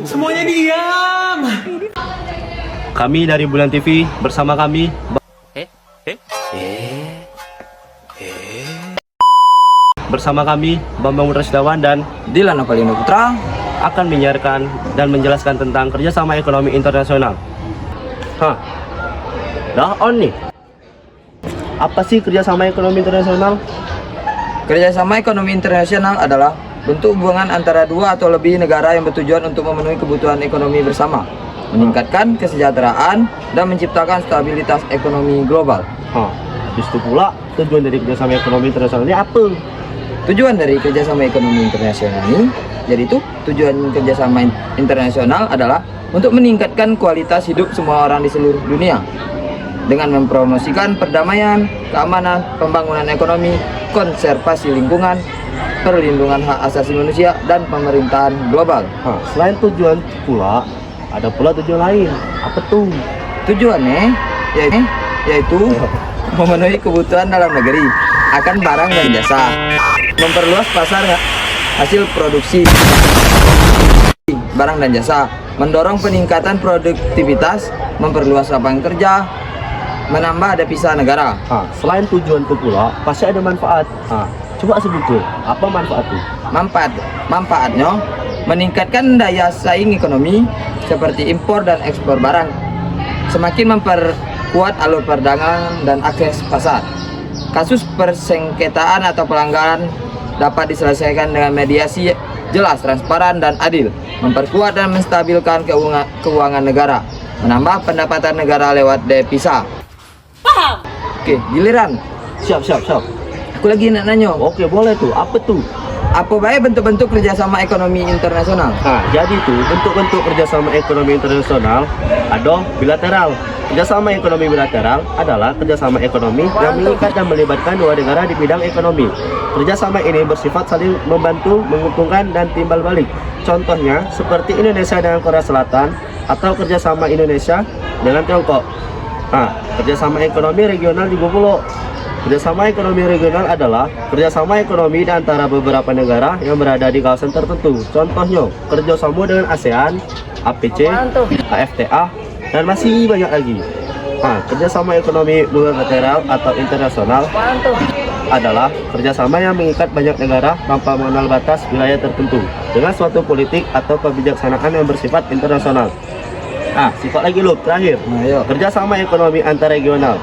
Semuanya diam. Kami dari Bulan TV bersama kami bersama kami Bambang Rusdawan dan Dilan Apalino Putra akan menyiarkan dan menjelaskan tentang kerjasama ekonomi internasional. Dah on nih. Apa sih kerjasama ekonomi internasional? Kerjasama ekonomi internasional adalah bentuk hubungan antara dua atau lebih negara yang bertujuan untuk memenuhi kebutuhan ekonomi bersama, meningkatkan kesejahteraan, dan menciptakan stabilitas ekonomi global. Justru pula tujuan dari kerjasama ekonomi internasional ini apa? Tujuan dari kerjasama ekonomi internasional ini, jadi itu tujuan kerjasama internasional adalah untuk meningkatkan kualitas hidup semua orang di seluruh dunia dengan mempromosikan perdamaian, keamanan, pembangunan ekonomi, konservasi lingkungan, perlindungan hak asasi manusia, dan pemerintahan global. Selain tujuan pula, ada pula tujuan lain. Apa tuh? Tujuannya yaitu memenuhi kebutuhan dalam negeri akan barang dan jasa, memperluas pasar hasil produksi barang dan jasa, mendorong peningkatan produktivitas, memperluas lapangan kerja, menambah devisa negara. Selain tujuan itu pula, pasti ada manfaat. Coba sebutkan, apa manfaat itu? Manfaatnya meningkatkan daya saing ekonomi seperti impor dan ekspor barang, semakin memperkuat alur perdagangan dan akses pasar. Kasus persengketaan atau pelanggaran dapat diselesaikan dengan mediasi jelas, transparan, dan adil, memperkuat dan menstabilkan keuangan negara, menambah pendapatan negara lewat devisa. Paham? Oke, giliran. Siap. Aku lagi nak nanya. Oke, boleh tuh. Apa tuh? Apa baik bentuk-bentuk kerjasama ekonomi internasional? Jadi tuh bentuk-bentuk kerjasama ekonomi internasional ada bilateral. Kerjasama ekonomi bilateral adalah kerjasama ekonomi yang mengikat dan melibatkan dua negara di bidang ekonomi. Kerjasama ini bersifat saling membantu, menguntungkan, dan timbal balik. Contohnya seperti Indonesia dengan Korea Selatan atau kerjasama Indonesia dengan Tiongkok. Kerjasama ekonomi regional juga pula. Kerjasama ekonomi regional adalah kerjasama ekonomi di antara beberapa negara yang berada di kawasan tertentu. Contohnya, kerjasama dengan ASEAN, APC, AFTA, dan masih banyak lagi. Kerjasama ekonomi multilateral atau internasional adalah kerjasama yang mengikat banyak negara tanpa mengenal batas wilayah tertentu dengan suatu politik atau kebijaksanaan yang bersifat internasional. Sifat lagi loh, terakhir. Kerjasama ekonomi antarregional.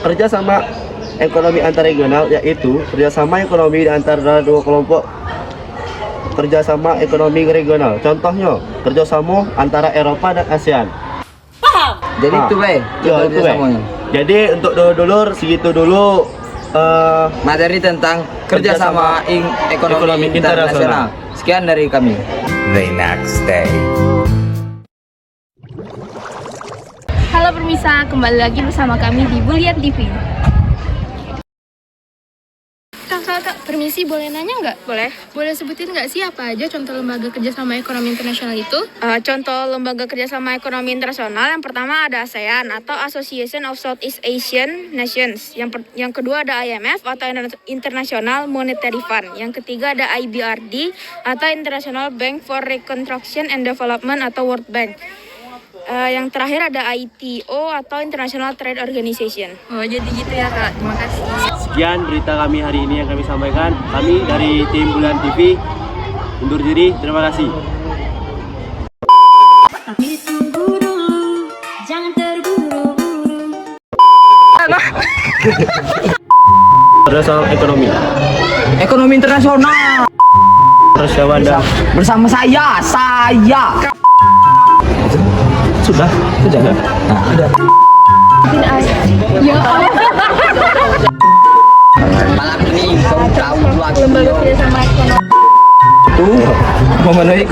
Kerjasama ekonomi antarregional yaitu kerjasama ekonomi di antara dua kelompok kerjasama ekonomi regional. Contohnya kerjasama antara Eropa dan ASEAN. Paham? Jadi itu kerjasamanya. Jadi untuk dulur segitu dulu materi tentang kerjasama ekonomi internasional. Sekian dari kami. The next day. Halo pemirsa, kembali lagi bersama kami di Bulian TV. Kak, permisi, boleh nanya nggak? Boleh. Boleh sebutin nggak sih apa aja contoh lembaga kerjasama ekonomi internasional itu? Contoh lembaga kerjasama ekonomi internasional yang pertama ada ASEAN atau Association of Southeast Asian Nations. Yang kedua ada IMF atau International Monetary Fund. Yang ketiga ada IBRD atau International Bank for Reconstruction and Development atau World Bank. Yang terakhir ada ITO atau International Trade Organization. Oh, jadi gitu ya Kak. Terima kasih. Sekian berita kami hari ini yang kami sampaikan. Kami dari tim Bulan TV undur diri. Terima kasih. Tunggu dulu, jangan terburu-buru. Kerjasama ekonomi. Ekonomi internasional. Bersama saya. Sudah. Sudah. Ya Allah. Malam ini kau tahu Lembaga kerjasama ekonomi. memenuhi